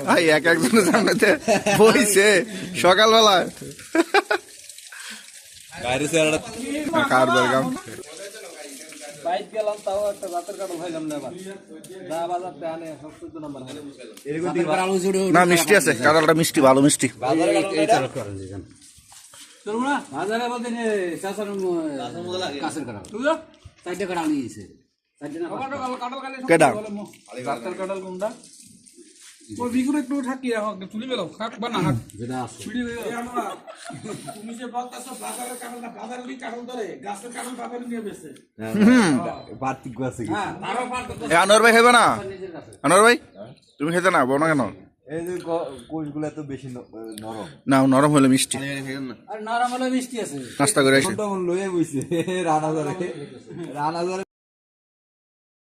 ভাই এক একজনের সামনেতে বইছে সকালবেলা না মিষ্টি আছে কাঁঠালটা মিষ্টি ভালো মিষ্টি কেডা ওই বিগুলো একটু ঠাকি রাখো তুলি বেরো খাক বা না খাক তুমি যে বলতাছো বাজারের কাঁঠালটা বাজারে কি কাঁঠাল ধরে গাছের কাঁঠাল বাজারে নিয়ে বেচে পার্থক্য আছে কি তারও পারতো আনোয়ার ভাই খাবে না আনোয়ার ভাই তুমি খেতে না বলো না কেন এই যে কোষগুলো তো বেশি নরম না নরম হলে মিষ্টি আর নরম হলে মিষ্টি আছে নাস্তা করে আসে লয়ে বইছে রানাজারে